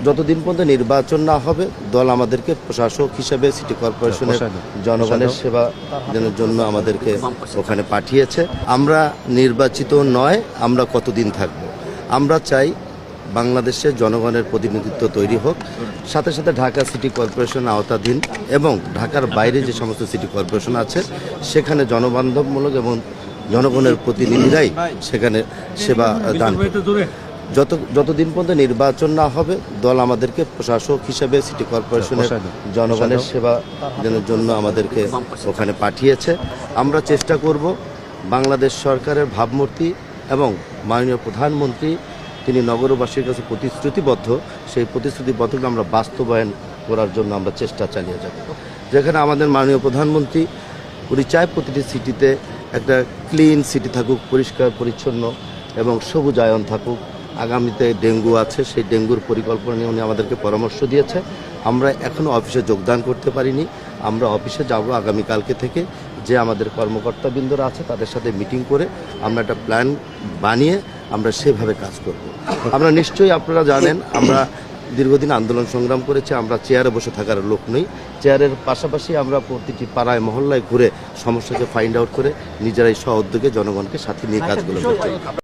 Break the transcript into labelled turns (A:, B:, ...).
A: যতদিন পর্যন্ত নির্বাচন না হবে দল আমাদেরকে প্রশাসক হিসেবে সিটি কর্পোরেশনের জনগণের সেবা জন্য আমাদেরকে ওখানে পাঠিয়েছে। আমরা নির্বাচিত নয়, আমরা কতদিন থাকব। আমরা চাই বাংলাদেশের জনগণের প্রতিনিধিত্ব তৈরি হোক, সাথে সাথে ঢাকা সিটি কর্পোরেশন আওতাধীন এবং ঢাকার বাইরে যে সমস্ত সিটি কর্পোরেশন আছে সেখানে জনবান্ধবমূলক এবং জনগণের প্রতিনিধিরাই সেখানে সেবা দান করবে। যতদিন পর্যন্ত নির্বাচন না হবে দল আমাদেরকে প্রশাসক হিসেবে সিটি কর্পোরেশনের জনগণের সেবা জন্য আমাদেরকে ওখানে পাঠিয়েছে। আমরা চেষ্টা করব বাংলাদেশ সরকারের ভাবমূর্তি এবং মাননীয় প্রধানমন্ত্রী তিনি নগরবাসীর কাছে প্রতিশ্রুতিবদ্ধ, সেই প্রতিশ্রুতিবদ্ধকে আমরা বাস্তবায়ন করার জন্য আমরা চেষ্টা চালিয়ে যাব। যেখানে আমাদের মাননীয় প্রধানমন্ত্রী উনি চায় প্রতিটি সিটিতে একটা ক্লিন সিটি থাকুক, পরিষ্কার পরিচ্ছন্ন এবং সবুজায়ন থাকুক। আগামীতে ডেঙ্গু আছে, সেই ডেঙ্গুর পরিকল্পনা নিয়ে উনি আমাদেরকে পরামর্শ দিয়েছে। আমরা এখনও অফিসে যোগদান করতে পারিনি, আমরা অফিসে যাব আগামীকালকে থেকে। যে আমাদের কর্মকর্তাবৃন্দরা আছে তাদের সাথে মিটিং করে আমরা একটা প্ল্যান বানিয়ে আমরা সেভাবে কাজ করব। আমরা নিশ্চয়ই আপনারা জানেন আমরা দীর্ঘদিন আন্দোলন সংগ্রাম করেছি, আমরা চেয়ারে বসে থাকার লোক নই। চেয়ারের পাশাপাশি আমরা প্রতিটি পাড়ায় মহল্লায় ঘুরে সমস্যাকে ফাইন্ড আউট করে নিজেরাই স্ব উদ্যোগে জনগণকে সাথে নিয়ে কাজগুলো করতে।